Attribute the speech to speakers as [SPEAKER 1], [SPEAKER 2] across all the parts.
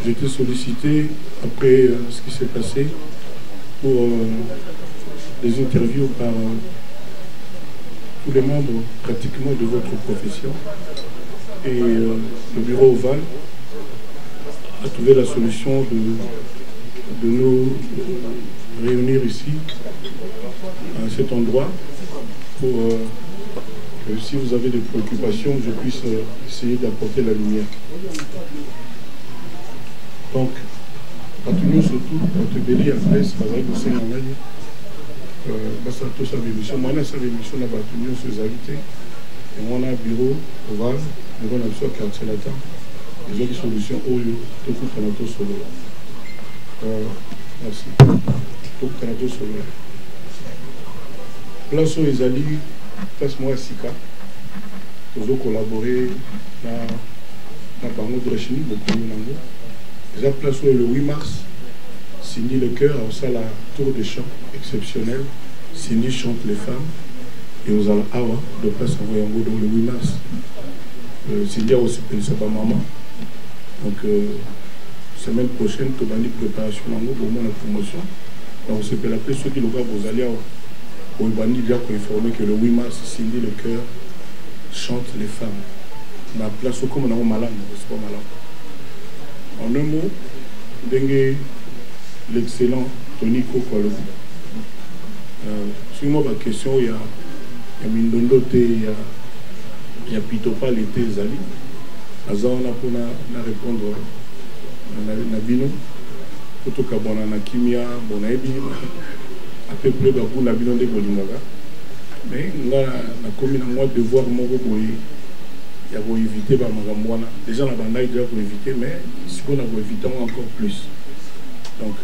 [SPEAKER 1] j'ai été sollicité après ce qui s'est passé pour des interviews par tous les membres pratiquement de votre profession. Et le bureau Oval a trouvé la solution de nous réunir ici, à cet endroit, pour que si vous avez des préoccupations, je puisse essayer d'apporter la lumière. Donc, quand nous surtout, quand tu bélis à presse, par exemple, c'est en ligne, basta tout ça émission, moi na ça émission na batunyo suralité, et moi na bureau Oval, nous avons besoin de quartier latin, les autres solutions oyo, tout coup kanato solo. Merci. Tout kanato solo. Place où ils allaient, place moi Sika, nous avons collaboré na bango de la chimie, beaucoup de nango. Déjà place où le 8 mars, Cindy Le Cœur a aussi la tour de chant exceptionnelle. Cindy chante les femmes. Et aux Awa, de place à Voyango, donc le 8 mars. Cindy a aussi pensé sa maman. Donc, semaine prochaine, tu vas dire préparation pour la promotion. Donc, on se peut l'appeler ceux qui le voient, vous allez au Ibani bien informer que le 8 mars, Cindy Le Cœur chante les femmes. On a place comme on a malade, c'est pas malade. En un mot, l'excellent Tony Kokwalo. Sur moi, ma question, il y a Mindondo, il y a Pitopa, l'été, Zali. On a répondre à Nabino. Tout cas, bon, on a Kimia, bon, à peu près, on a Nabino de Bolinaga. Mais on a commis un mois de devoir, mon boy. Il y a éviter déjà la bande déjà pour éviter, mais si on a éviter encore plus. Donc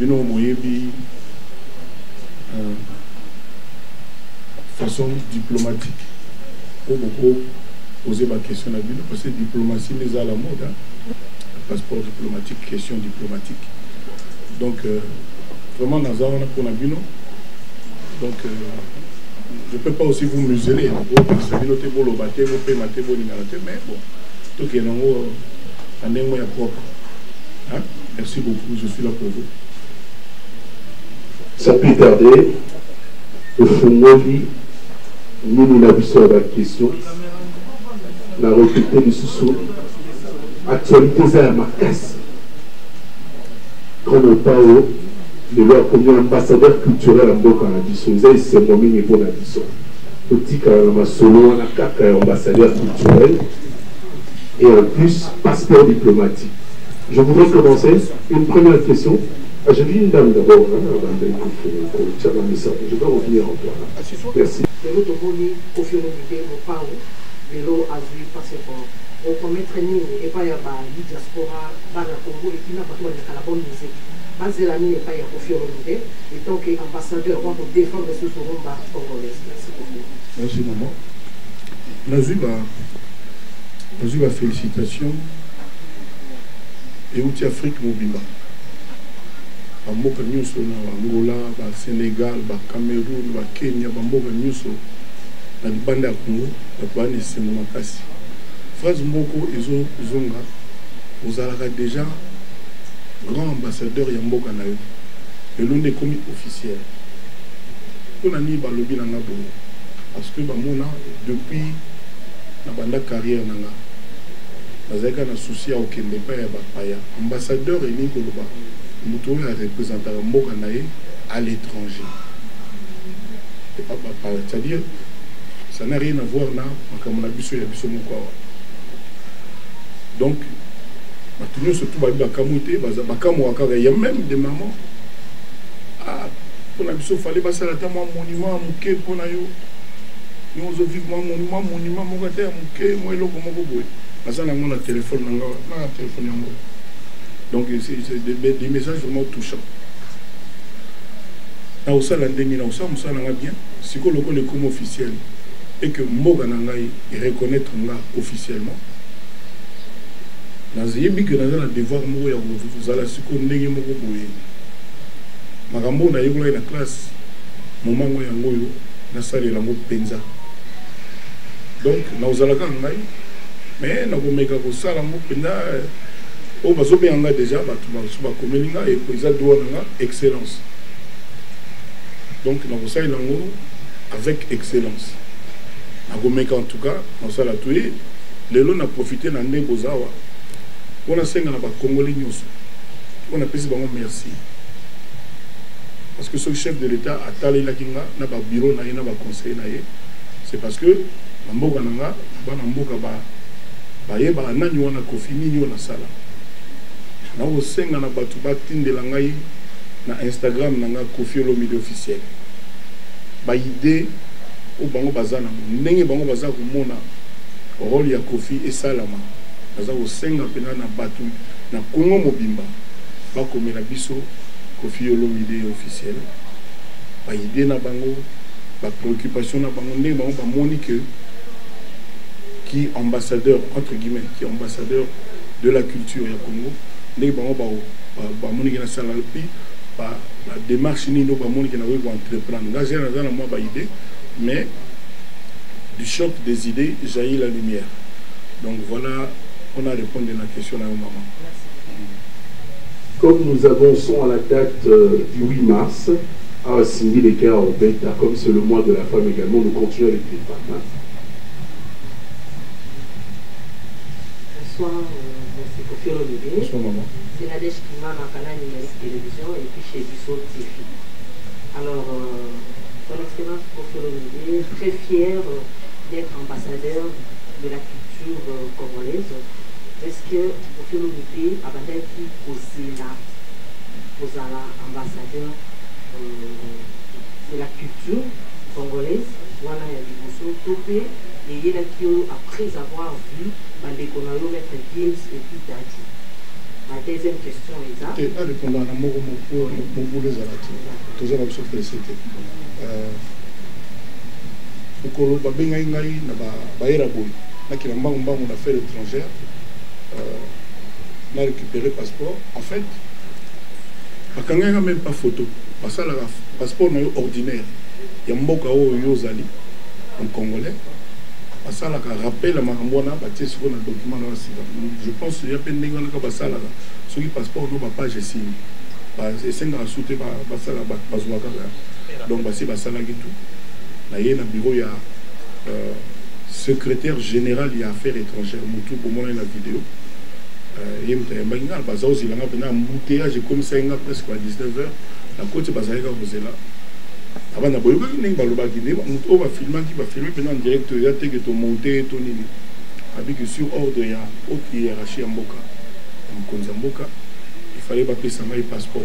[SPEAKER 1] nous avons façon diplomatique pour beaucoup poser ma question à lui parce que diplomatie n'est à la mode, hein? Passeport diplomatique, question diplomatique. Donc vraiment dans un pour Nabino. Donc je ne peux pas aussi vous museler, mais bon, tout est en propre. Hein? Merci beaucoup, je suis là pour vous.
[SPEAKER 2] Ça peut tarder, au fond, nous n'avons pas la question. La recruté du sous-sol, actualité, c'est ma casse. Quand on parle de leur premier ambassadeur culturel en Boka Nabiso, c'est mon niveau Nabiso. Petit carrément solo, on a 4 ambassadeurs culturels et en plus, passeport diplomatique. Je voudrais commencer une première question. J'ai vu une dame d'abord, avant de tirer un message. Je dois revenir en toi. Merci.
[SPEAKER 3] On peut mettre et pas y a la diaspora, la Congo et qui n'a pas de la bonne musique. Basé la mine et pas y a confiance et tant qu'ambassadeur, on peut défendre ce Soromba congolaise. Merci beaucoup.
[SPEAKER 1] Merci maman. La félicitations et outil Afrique Mobimba. Bamboka nyuso na Angola, ba Sénégal, ba Cameroun, ba Kenya, bamboka nyuso na libanda ya Congo, ba bana esengo makasi. Phrase moko ezo zonga, ozalaka déjà grand ambassadeur ya mboka na yo. Et l'on est commis officiel. On a ni balobi na ngabo parce que bamona depuis na banda carrière nanga. Bazaka na souci à okende pa ya bapaya. Ambassadeur et ni koloba. Muto ya représenter mboka na ye à l'étranger. Et pas papa, c'est-à-dire ça n'a rien à voir na makamona biso ya biso moko. Donc maintenant surtout bakamuté bakamo akaka ya même des mamans. Ah pour la biso fallait passer la tamo monument muké pour na yo. Nous on vivre monument mon gars muké moi loko moko boy. Parce na mon téléphone na téléphone yango. Donc c'est des messages vraiment touchants. Na osala ndenge na osala musala nga bien, siko loko le comme officiel et que mboka na ngai reconnaître nga officiellement. Nazeyebi que naza na devoir moko ya kozala siko ndenge moko boye. Makambo na yekola na classe moment yango yo na salle la mot penza. Donc na ozalaka ngai mais nakomeka kosala ngo mpenda oyo bazobenganga déjà bato baso bakomeli nga et eza droit na nga excellence. Donc nakosalela yango avec excellence. Nakomeka en tout cas nasala to ye lelo na profiter na nde bozawa mpona senga na bakongoli nyonso mpona pesi bango merci. Parce que ce chef de l'État a talé la kinga na ba bureau na ye na ba conseil na ye, c'est parce que na mboka nanga ba na mboka ba ye ba nani wana kofi nini na sala na o senga na batu ba tindela ngai na Instagram nanga Kofi Olomide officiel ba idée o bango bazana ndenge bango baza komona rôle ya Kofi et salama baza o senga pena na batu na Kongo mobimba ba komela biso Kofi Olomide officiel ba idée na bango ba préoccupation na bango ndenge bango ba moni que qui ambassadeur entre guillemets qui ambassadeur de la culture ya Congo ndenge bango ba moni que na sala pi ba démarche ni no ba moni que na ko entreprendre nga j'ai na moi ba idée mais du choc des idées jaillit la lumière. Donc voilà, on a répondu à la question à maman.
[SPEAKER 2] Comme nous avançons à la date du 8 mars, à Cindy Lecker au Beta, comme c'est le mois de la femme également, nous continuons avec les femmes.
[SPEAKER 3] Bonsoir, merci Kofi Olomide.
[SPEAKER 1] Bonsoir maman.
[SPEAKER 3] C'est Nadège Kima, ma canal numérique télévision et puis chez Bissot TV. Alors, son excellence Kofi Olomide, très fier d'être ambassadeur de la culture congolaise. Est-ce que Kofi Olomide a battu aux ambassadeurs de la culture congolaise, voilà il y a du Bosso Topé, et il y a qui après avoir vu Bandekonayo mettre Gims et puis Tati. Ma deuxième question est ça.
[SPEAKER 1] Tu as répondu à la mot pour les arrêter. Tu as répondu félicité. Ukolo babenga ngai na ba era boy. Na kila mbangu d'affaires étrangères. On a récupéré le passeport. En fait, il n'y a même pas photo. Parce que le passeport est ordinaire. Il y a un mboka yozali en congolais. Parce que le rappel à Marambona, sur le document. Je pense qu'il y a plein de gens qui ont fait ce passeport n'a pas page ici. C'est un souté donc c'est ça là tout. Là il y a un bureau, il y a secrétaire général il y a affaires étrangères. Moutou pour moi la vidéo. Il y a un embouteillage comme ça presque à 19h. La côte Bazaïga vous êtes là. Avant de filmer, on va filmer en direct, il y a que ton monté, ton nini. Avec sur ordre, il y a autre hiérarchie en Boka. En Boka, il fallait pas payer un passeport.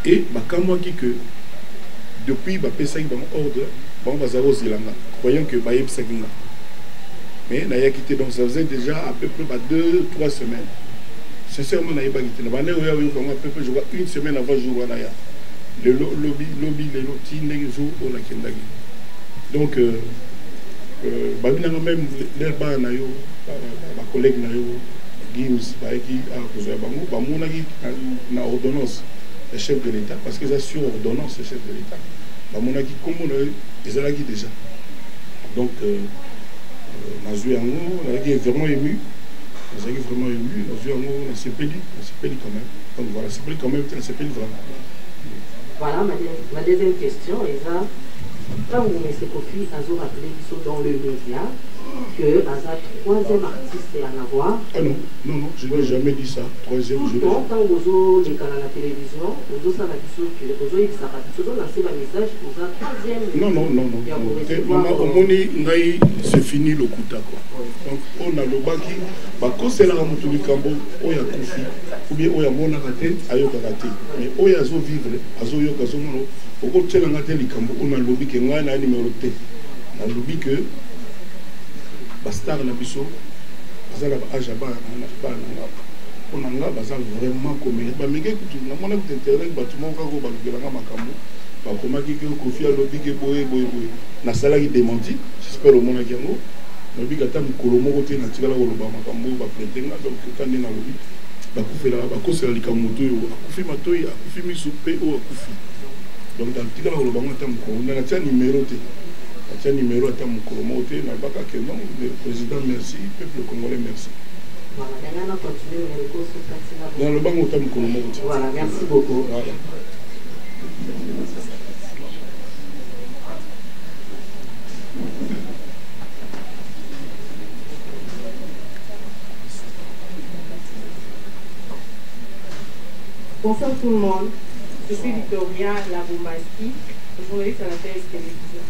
[SPEAKER 1] Et quand moi qui que depuis payer ça en ordre, on va savoir aux Ilanga, croyant que Baïb Sagina. Mais il a quitté, donc ça faisait déjà à peu près 2-3 semaines. Sincèrement, il a quitté. Je vois une semaine avant le jour où le lobby, les lotis, les jours où on a kendagi. Donc, même les bars, ma collègue Gims, na ordonnance, le chef de l'État, parce qu'ils ont sur ordonnance le chef de l'État. Comme on a dit déjà. Donc, on est vraiment ému. On est vraiment ému. On s'est pédé quand même. Donc voilà, c'est quand même, c'est pédé vraiment.
[SPEAKER 3] Voilà, ma deuxième question est ça. Quand vous M. Kofi a rappelé dans le média que Aza troisième artiste à en avoir.
[SPEAKER 1] Ah non, je n'ai jamais dit ça. Troisième,
[SPEAKER 3] tout le temps, quand vous avez à la télévision, vous avez lancé un message, vous avez troisième. Non. C'est fini le Kouta. Donc, on a le baki. Quand c'est là, on a le Kambo, on a Kofi, ou bien on a mon arrêté, ayo karaté. Mais on a zo vivre, azo yo kazomono, au côté de l'angaté, on a le lobby qui est un numéro T. On a le lobby que Bastar na biso, bazala ba ajaba on a vraiment comme ba mege kutu na mona ku internet batumo ka ko balobelanga makambo ba komaki ke Kofi alobi ke boye na sala ki démenti j'espère au mona kiango no bi kata mukolo moko te na tikala ko loba makambo ba pretenga donc kande na lobi ba kufela ba kosela likamoto yo akufi matoi akufi miso pe o akufi donc dans tikala ko loba ngata mukolo na tia numéro te
[SPEAKER 1] atia numéro ata mokolo moko te na baka ke non le président merci peuple congolais merci. Dans le banc ata mokolo moko te.
[SPEAKER 3] Voilà, merci beaucoup.
[SPEAKER 1] Voilà.
[SPEAKER 4] Bonsoir tout le monde, je suis Victoria Laboumbaski, journaliste à la télévision.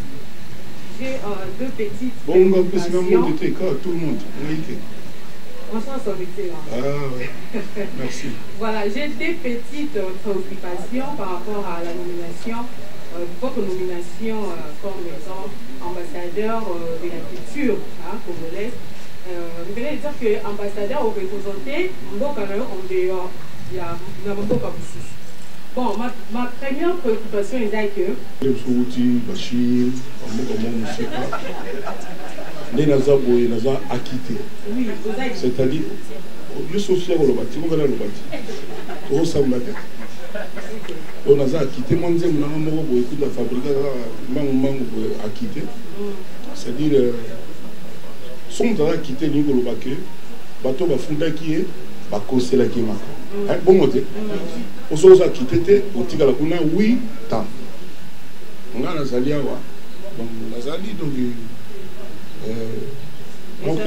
[SPEAKER 4] J'ai deux petites préoccupations.
[SPEAKER 1] Tout le monde.
[SPEAKER 4] Franchement, c'est excellent.
[SPEAKER 1] Ah ouais. Merci.
[SPEAKER 4] Voilà, j'ai des petites préoccupations par rapport à la nomination, votre nomination comme étant ambassadeur de la culture congolaise. Vous venez de dire que ambassadeur vous représentez Mbokana en dehors. Bon, ma première préoccupation est que
[SPEAKER 1] c'est-à-dire je suis fier de l'obati, on a acquitté, moi je beaucoup de fabriquer acquitté, c'est-à-dire son acquitté ni le baquet, bateau va fonder qui est bakosé la kima. Bon côté, on s'ose acquitté, au tigala kuna 8 ans. On a la zalia wa, donc la zali donc donc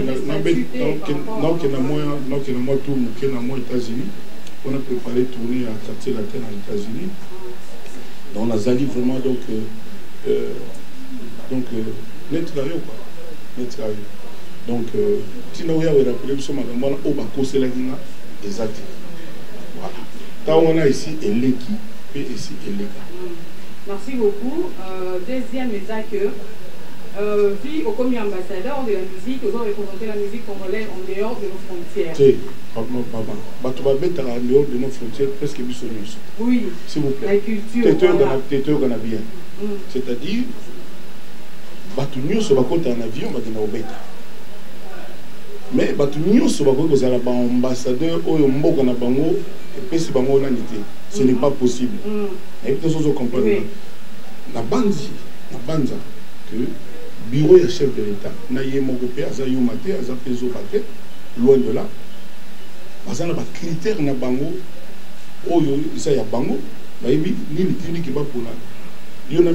[SPEAKER 1] États-Unis, on a préparé tourner à quartier latin aux États-Unis. Donc on a zali vraiment donc net travail quoi, net travail. Donc si nous avons rappelé que sommes au Bakosé la Guinée, exact. Voilà. Tant on a ici Eleki et ici Eleka.
[SPEAKER 4] Merci beaucoup. Deuxième est que vie au commis ambassadeur de la musique, nous avons représenté la musique congolaise en dehors de nos frontières.
[SPEAKER 1] C'est, pardon. En dehors de nos frontières, presque bisounours.
[SPEAKER 4] Oui.
[SPEAKER 1] S'il vous plaît.
[SPEAKER 4] La culture.
[SPEAKER 1] Téteux canadien. C'est-à-dire, Batunio se va compter en avion, Batina Obeta. Mais Batunio se va compter en ambassadeur, Oyombo Kanabango, et puis c'est Bango Nanité. Ce n'est pas possible. Et puis, nous comprenons. La Banza, que bureau et chef de l'État, Naye Mogopé, Azayou Maté, Azapezo Baté, loin de là, Bazana ba critère na bango, Oyo, ça y a bango, Baïbi, ni le clinique qui va pour là. Il y en a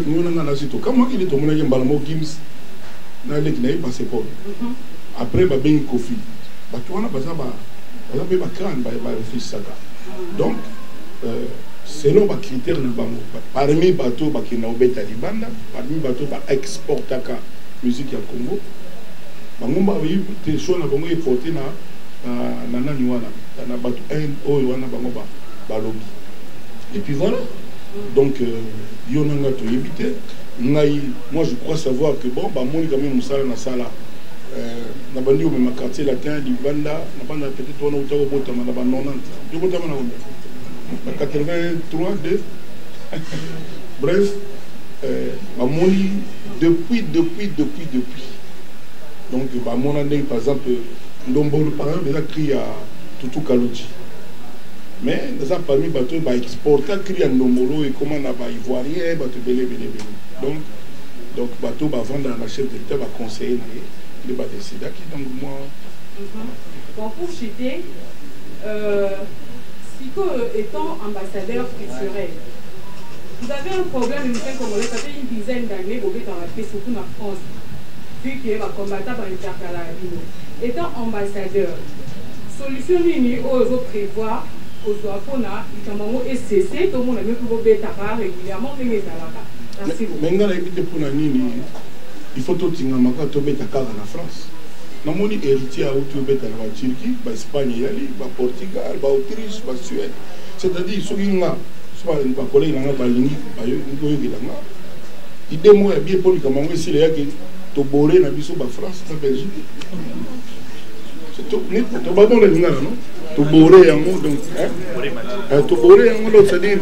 [SPEAKER 1] un site. Comment il est tombé dans Balamo Gims, n'a pas passeport. Après, bah ben Kofi. Bah tu vois, Bazaba, Bazaba crâne, bah réfléchir ça. Donc, selon les critères de bango, parmi les bateaux qui sont Talibanda, parmi les bateaux qui exportent la musique au Congo, bango ba des choses na bango exporté na nani wana na bateau un oyo wana bango ba lobby. Et puis voilà. Donc yonanga to yebité ngai moi je crois savoir que bon ba moni quand même musala na sala na bandi au même quartier latin du banda na banda peut-être on a autant bota na ba 90 du bota na 83 2 bref ba moni depuis donc ba mona par exemple ndombolo par exemple déjà cri à Tutu Kaloti. Mais dans un parmi les bateaux, ils exportent à Ndombolo et comment on a ivoirien, bateau belé. Donc les bateaux vont dans la chef de l'État, va conseiller les bateaux décider qui donc moi.
[SPEAKER 4] Bon, pour citer, Siko étant ambassadeur culturel, vous avez un problème musical congolais, ça fait une dizaine d'années, vous êtes en paix, surtout en France, vu qu'il va combattre par l'intercalabine. Étant ambassadeur, solution ligne aux autres prévoir. Mais
[SPEAKER 1] il faut tout le monde en France. Nous avons héritier à la Turquie, l'Espagne, le Portugal, l'Autriche, la Suède. C'est-à-dire, ceux qui ont des collègues qui ont des mots bien pour les Camerounais, les gens qui ont boré la France, la Belgique. C'est tout. Tu as bon les gens, non? Tu boré un mot donc. Tu boré un mot, c'est-à-dire.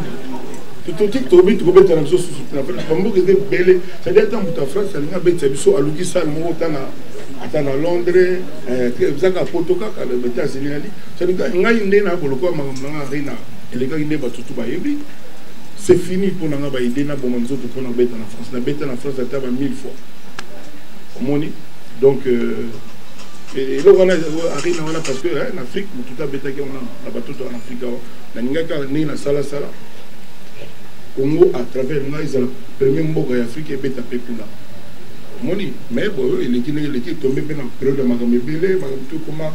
[SPEAKER 1] Tu te dis que tu as dans la chose sur la France. C'est-à-dire que tu as France, tu as bête, tu as Louis Salmo, tu as Londres, tu as Potoka, tu as les États-Unis. C'est-à-dire que tu as une idée, c'est fini pour nous aider pour la France. La bête en France, tu as 1000 fois. Omoni. Donc, et là, on a parce que en Afrique, tout a bêta qui on a battu en Afrique, on a né dans Sala Sala. Congo, à travers nous, ils ont le premier mot en Afrique et bêta Pekuna. Omoni, mais bon, il est tombé dans la période de Magamébélé, tout comment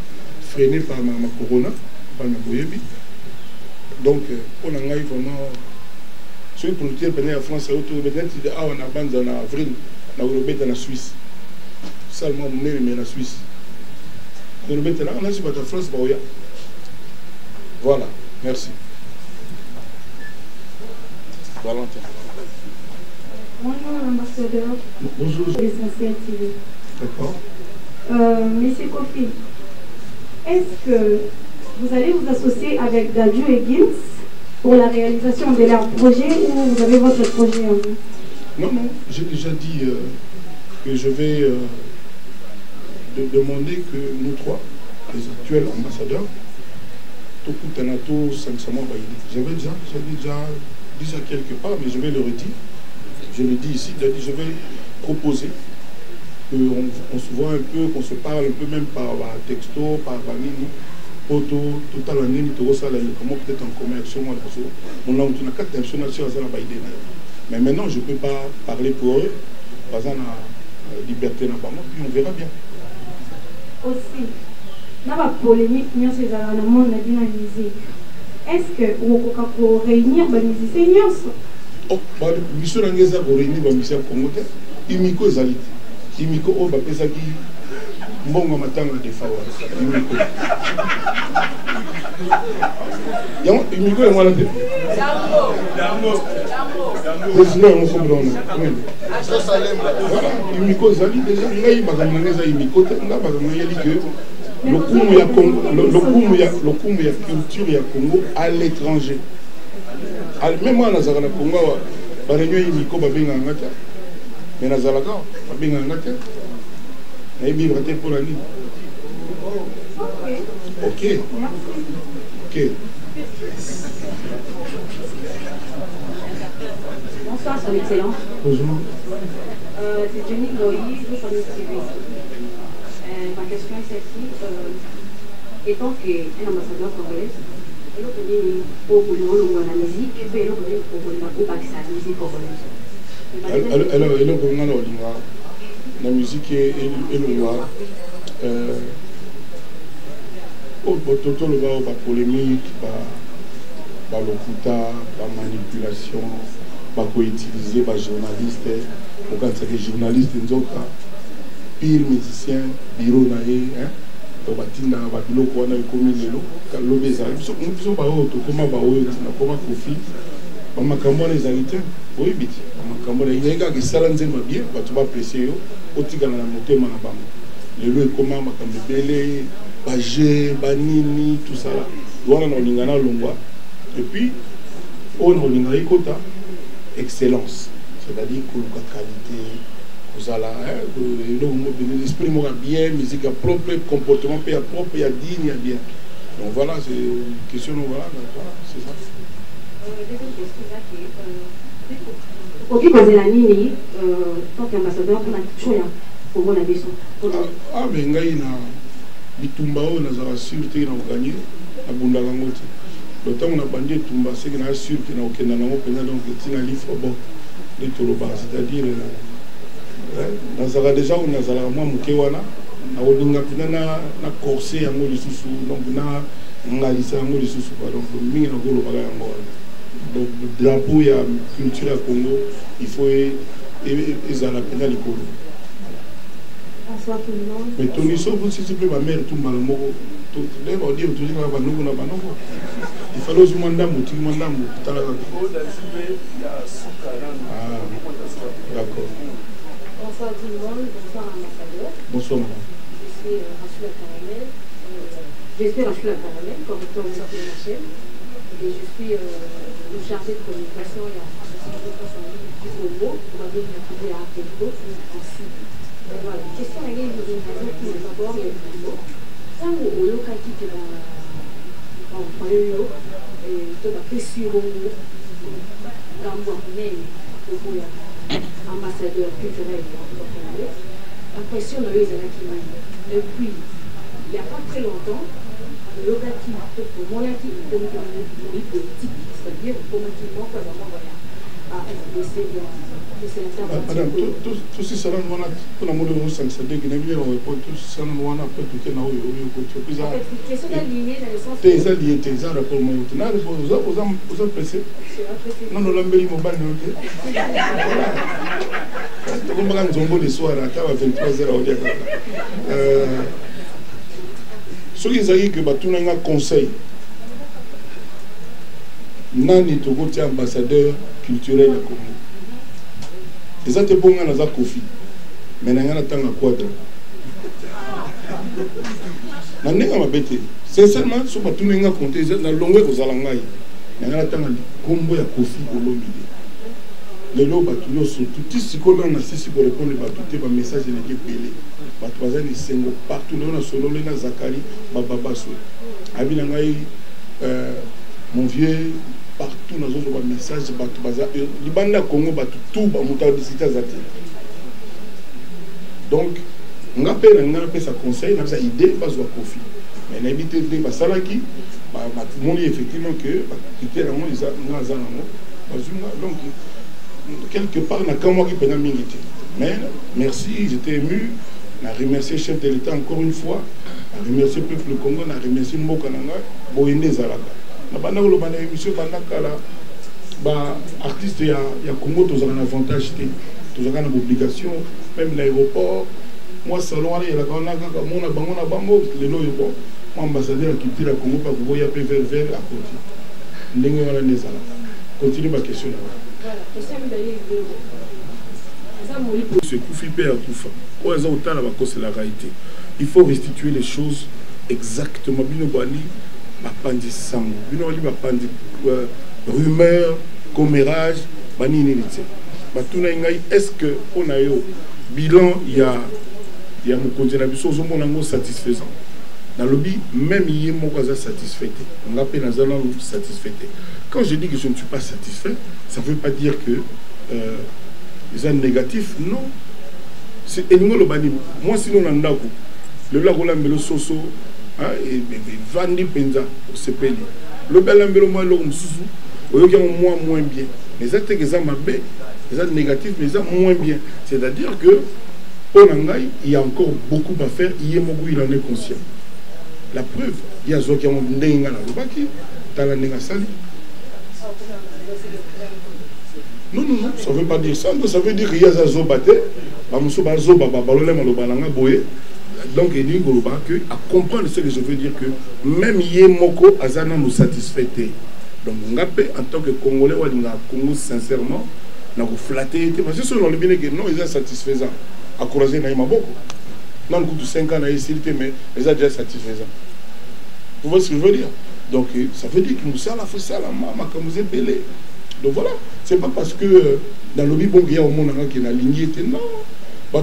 [SPEAKER 1] freiné par ma corona, par ma boyebi. Donc, on a vraiment. Ceux qui ont été en France, on a bande en avril, on a en Suisse. Seulement, on est en Suisse. On a sur la France, voilà, merci. Valentin.
[SPEAKER 5] Bonjour l'ambassadeur.
[SPEAKER 1] Bonjour.
[SPEAKER 5] L'essentiel TV.
[SPEAKER 1] D'accord.
[SPEAKER 5] Monsieur Kofi, est-ce que vous allez vous associer avec Dadju et Gims pour la réalisation de leur projet ou vous avez votre projet en vous?
[SPEAKER 1] Non, j'ai déjà dit que je vais demander que nous trois, les actuels ambassadeurs, j'avais déjà dit ça quelque part, mais je vais le redire. Je le dis ici, je vais proposer qu'on se voit un peu, qu'on se parle un peu même par texto, par nini, photo, tout à l'année, comment peut-être en commerce, on a une carte nationale, mais maintenant je ne peux pas parler pour eux, par exemple, la liberté, puis on verra bien.
[SPEAKER 5] Aussi, dans la polémique, nous sommes dans le monde de la musique. Est-ce que vous pouvez réunir les musiciens?
[SPEAKER 1] Oh, bah, nous sommes réunir les musiciens congolais. Imiko Zalite. Imiko, oh, bah, ça qui. Mbongo matanga de Fawa. Imiko. Imiko est malade. Président, on s'en prend. Voilà, Imiko Zali, déjà, il y a des Imiko, il y a des le coup de culture ya Congo à l'étranger. Même moi, dans le Congo, je suis Imiko, mais dans le Congo, je suis vivre pour la nuit. Ok. Ok.
[SPEAKER 6] Bonsoir, son excellence.
[SPEAKER 1] Bonjour.
[SPEAKER 6] C'est Jenny Loïs de Famille TV. Ma question est celle-ci. Étant qu'un ambassadeur congolais, il y a la musique, il y a
[SPEAKER 1] la musique est la polémique, la manipulation, utiliser les journalistes, quand c'est des journalistes, pire musicien, bureau naïe, batina babiloko wana ekomi lelo kalobe ezali biso baoyo tokoma baoyo nakoma kofi bamakambo wana ezali te oyebi te bamakambo na ezali kaka esala nzemba bien bato baapresie yo otikala na motema na bango lelo ekoma makambo ebele baje banini tosala wana na olinga na longwa epuis oyo na olinga ekota excellence, c'est-à-dire koluka qualité l'esprit m'a bien, musique propre, comportement propre, il y a digne, il y a bien. Donc voilà, c'est une question, voilà, c'est ça.
[SPEAKER 6] Deuxième question, ok, parce que la ligne, tant qu'ambassadeur, on a toujours pour la maison.
[SPEAKER 1] Ah, mais il y a une bitumbao, on a sûreté, on a gagné, à Bundalangote. Le temps on a bandé Tumba, c'est qu'on a sûr qu'il n'y a aucun donc il y a un livre bon, c'est-à-dire. Nazala déjà on nazala moi mukewana na olinga pina na corset yango lisusu donc na ngalisa yango lisusu donc mingi na golo bala yango donc drapeau ya culture ya Congo il faut ezala pina likolo.
[SPEAKER 5] Bonsoir tout le monde.
[SPEAKER 1] Mais Tony Sow s'il te plaît ma mère tout mal moko tout les va dire toujours na banoko na banoko il fallait aussi mandamu tu mandamu tala ah d'accord.
[SPEAKER 6] Bonsoir tout le monde, bonsoir ambassadeur.
[SPEAKER 1] Bonsoir madame.
[SPEAKER 6] Je suis Rachula Caramel, correcteur de la chaîne. Et je suis le chargé de communication et la du Congo. On va dire que la Congo, ainsi. Voilà, question à l'organisation qui est d'abord le Congo. Ça, au local qui est en Paléo, et tout à fait sur le Congo, ambassadeur culturel congolais. l'impression de les années. Et puis, il n'y a pas très longtemps, le locatif, pour mon actif, pour le politique, c'est-à-dire pour mon actif, pour
[SPEAKER 1] madame, tout ce salon, pour la mode de Roussan, c'est-à-dire qu'il y a bien tout ce salon, on a pas tout qui est là où il y a
[SPEAKER 6] question d'aligner dans le sens.
[SPEAKER 1] T'es allié, t'es arrêté pour moi. Tu n'as pas vous en pressé. Non, non, l'embellie mon bain. Tu comprends quand on le soir à 23h au diable. Ce qui est que tu as un conseil. Nani Togo est ambassadeur culturel à Congo. Et ça te bon à la Kofi. Mais il y a un temps à quadre. Je ne sais pas. Sincèrement, si tu n'as pas compté, dans le long de Zalangaï, il y a un temps à Combo et Kofi au long de l'eau. Les lots, tout ce qu'on a assisté pour répondre à message de l'équipe Bélé. Partout, on a solo, on a Zakari, Bababasso. Abilangaï, mon vieux, partout dans un message, les bandes Congo, tout, donc, on appelle sa conseil, on a sa idée, pas de Kofi. Mais on a évité de faire ça qui, effectivement, que quitter la monde, donc, quelque part, on a quand même qui minute. Mais merci, j'étais ému. On a remercié le chef de l'État encore une fois. On a remercié le peuple Congo, on a remercié Mbokananga, Boyende Zalaka. On a émission artiste, il y a Congo, tous un avantage, tous une obligation, même l'aéroport. Moi, salon, il y a la bango, les lois, moi, ambassadeur qui tire à Congo, pas vous voyez vers à côté. Continue ma question là.
[SPEAKER 6] Voilà, question
[SPEAKER 1] ce Koufi Pé à Koufa. C'est la réalité. Il faut restituer les choses exactement. Binobali, Bapandi Sango. Binobali, Bapandi rumeur, commérage, Bani Nélité. Est-ce qu'on a eu bilan, il y a mon continent satisfaisant. Dans le but, même il y a mon satisfait. On appelle dans un langue satisfait. Quand je dis que je ne suis pas satisfait, ça ne veut pas dire que les âmes négatifs, non. C'est le bani. Moi, sinon, on a le lac on a mis le soso, et Vandi Penza, au CPL. Le bel ambelo, moi, l'homme sous, au lieu moins bien. Mais ça, c'est que ça m'a bé, les âmes négatifs, mais ça, moins bien. C'est-à-dire que, pour l'angaï, il y a encore beaucoup à faire, il en est conscient. La preuve, il y a ceux qui ont des gens qui ont sali. Non, ça ne veut pas dire ça. Ça veut dire qu'il y a des gens donc il dit à comprendre ce que je veux dire que même Yemoko Azana nous satisfait. Donc en tant que Congolais, Congo sincèrement, nous flatté parce que selon le bien que non, ils sont satisfaisants. À croiser Naïma beaucoup. Non, le coup de 5 ans, mais ils sont déjà satisfaisants. Vous voyez ce que je veux dire? Donc ça veut dire que nous sommes à la maman, comme vous êtes belé. Donc voilà, c'est pas parce que dans le Bible, il y a un monde qui est aligné, non. Tout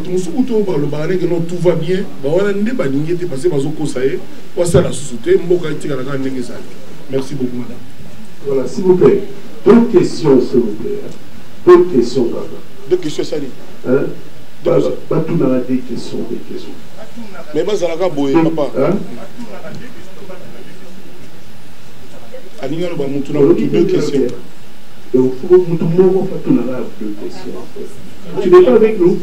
[SPEAKER 1] va bien, merci beaucoup, madame.
[SPEAKER 2] Voilà, s'il vous plaît, deux questions, s'il vous plaît. Deux questions, papa.
[SPEAKER 1] Deux questions, ça dit.
[SPEAKER 2] Hein? Pas tout dans la des questions, des questions.
[SPEAKER 1] Mais ça la boye, papa. Deux questions.
[SPEAKER 2] Donc, il faut que tout le monde fasse deux questions. Tu n'es pas avec nous?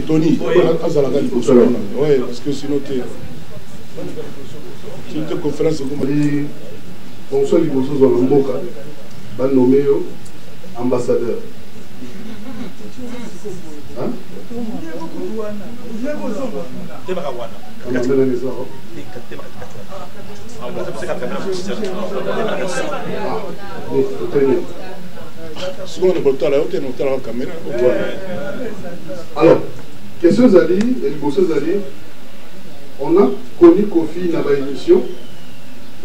[SPEAKER 1] Tony, oui, parce que sinon tu es conférence.
[SPEAKER 2] Bonsoir, les bossos dans le Mboka, va nommer ambassadeur. Hein? Alors, question Zali, et le bosseur Zali, on a connu Kofi dans l'émission,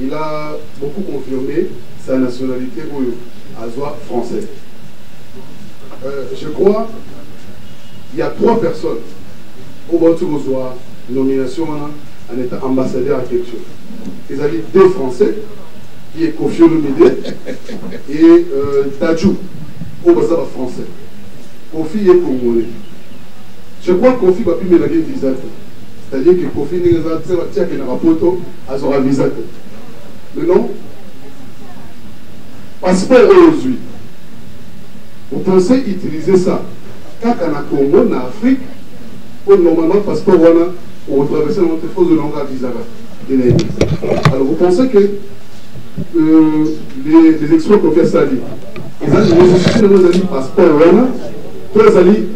[SPEAKER 2] il a beaucoup confirmé sa nationalité à Zoa français. Je crois il y a 3 personnes au Bantou Zoa, nomination en étant ambassadeur à quelque chose. Ils avaient 2 Français, qui est Kofi Olomide et Dadjou, au Bantou français. Kofi est congolais. Je crois que Kofi va plus me visa. C'est-à-dire que Kofi n'est pas un qui n'a pas photo à son visa. Mais non, passeport aujourd'hui. Vous pensez utiliser ça quand on a Congo, en Afrique, pour normalement passeport on traverser notre force de langue à visa. Alors vous pensez que les experts qu'on fait ça, ils ont des passeports, tous les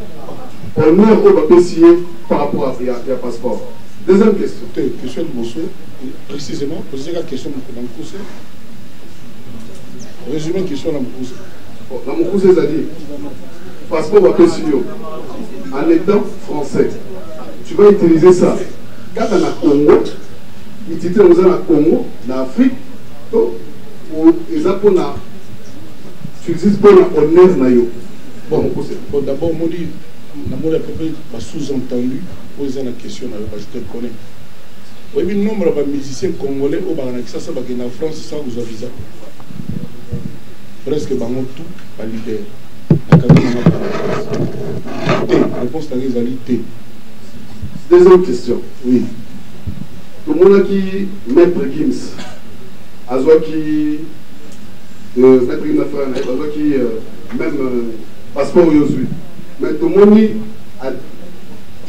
[SPEAKER 2] on est au papier par rapport à passeport. Deuxième question.
[SPEAKER 1] Question de monsieur, précisément, posez la question de mon conseil. Résumé la question de mon conseil.
[SPEAKER 2] Dans mon conseil, c'est-à-dire, passeport papier en étant français, tu vas utiliser ça. Quand on a Congo, utilise dans Congo, en Afrique, ou tu utilises pour l'honneur naïo. Bon,
[SPEAKER 1] d'abord, on dit, à peu près sous-entendu, poser la question, je te connais. Oui, mais le nombre de musiciens congolais au Baranakisa, ça va en France sans vous visa. Presque tout, pas leader. La réponse à l'égalité.
[SPEAKER 2] Deuxième question. Oui. Tout le monde qui maître Gims, Azoa qui maître Gims, Azoa qui même passeport aujourd'hui. Mais tout le monde à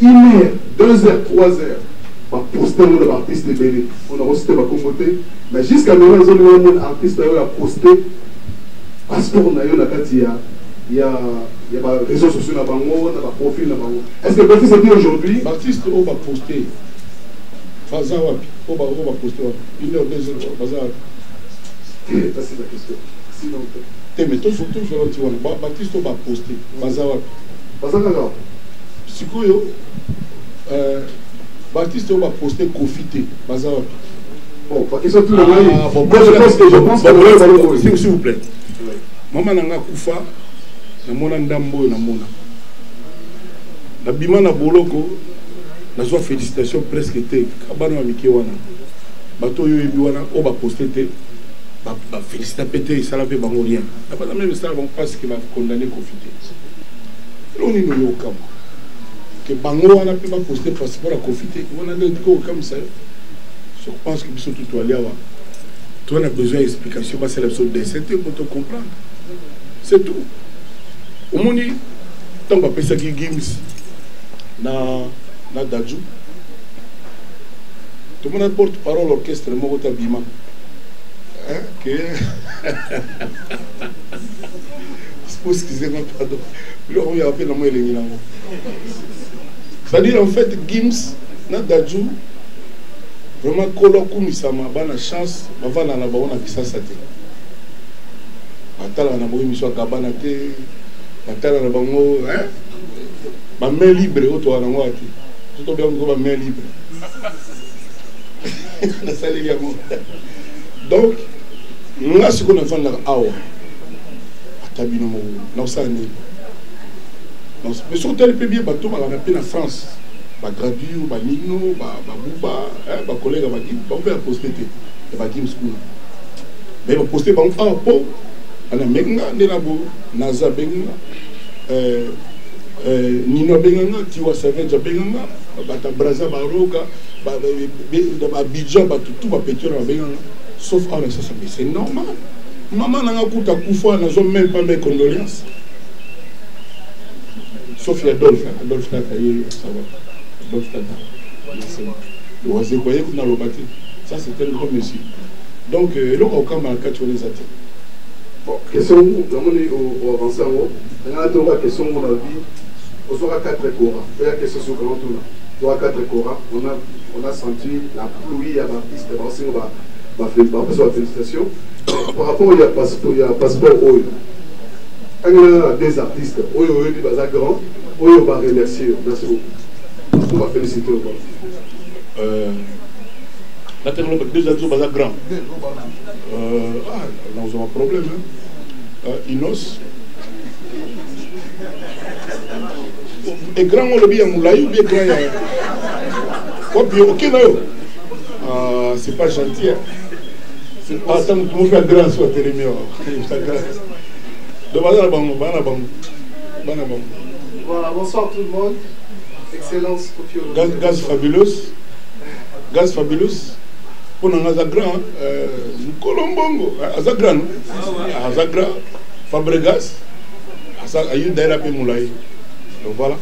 [SPEAKER 2] 1 heure, 2 heures, 3 heures, pour poster un artiste belé. On a reçu ma communauté. Mais jusqu'à maintenant, ils ont un artiste qui a posté passeport il y a des réseaux sociaux, il y a des profils. Est-ce que le profil c'était aujourd'hui?
[SPEAKER 1] L'artiste on va poster. Faza wapi, on va poster 1 heure, 2 heures, Faza wapi.
[SPEAKER 2] Ça c'est la question. Sinon,
[SPEAKER 1] mais tout surtout sur l'autre, Baptiste on va poster. Faza wapi.
[SPEAKER 2] Faza wapi.
[SPEAKER 1] Sikoyo, Baptiste on va poster Kofité. Faza wapi.
[SPEAKER 2] Bon, la question tout le monde. Je pense que
[SPEAKER 1] s'il vous plaît. Maman nanga kufa, na mona ndambo na mona. Na bima na boloko, na zo félicitations presque té. Kabano amiki wana. Bato yo yebi wana o ba poster té. Ba féliciter pété ça la fait bango rien. Na pas même ça vont pas ce qui va condamner Kofité. Loni no yo kam. Que bango wana peut pas poster passeport à Kofité. On a dit comme ça. Je pense que biso tout aller wa. Toi, on a besoin d'explications, c'est l'absurde des synthèses pour te comprendre. C'est tout. Au moins, tant qu'on appelle ça qui Gims, na Dadju, tout le monde porte-parole l'orchestre, le Mogota Bima. Hein? Que. Excusez-moi, pardon. Là, on y a appelé la moelle et c'est-à-dire, en fait, Gims, na Dadju, vraiment, Koloku Misama, la chance, avant la baona qui s'assate. Atala na boyi miswa kabana te, atala na bango, hein? Ba main libre auto na ngwati. Tout bien ko ba main libre. Na sali ya mo. Donc, nga siko na fanda awa. Atabino mo, na sani. Donc, mais sur tel peu bien bateau ba na pe na France. Ba Gradure, ba Nino, ba Bouba, ba collègue ba Kim, ba faire poster te ba Kim school. Mais ba poster ba po ana menga ndelabo naza benga Nino benga Tiwa Savage benga ba Braza Baroka ba Abidjan ba tout ba pétiole ba benga sauf en ça c'est normal. Maman n'a pas kuta kufa na zo même pas mes condoléances. Sauf Adolphe Kakaye ça va. Ça c'est un grand monsieur. Donc, là on a un cas sur les athées.
[SPEAKER 2] Bon, question, on va avancer en haut. On a une question, on a dit, on aura 4 Cora. Il y a une question sur comment on a 4 Cora. On a senti la pluie à l'artiste, on va faire la félicitation. Par rapport à passeport, quand il y a des artistes, on va grand, on va remercier. Merci beaucoup. On va féliciter au bord.
[SPEAKER 1] La technologie déjà tout bas grand. Nous avons un problème. Inos. Et grand on le bien moulaï ou bien grand. Ok là. C'est pas gentil. Attends, tu me fais grand soit télémio.
[SPEAKER 2] Voilà, bonsoir tout le monde.
[SPEAKER 3] Excellence.
[SPEAKER 1] Gaz fabulous. Gaz fabulous. Pour nous, Azagra, Colombongo, Azagra, Azagra, Fabregas, Ayu Daira Moulay. Donc voilà.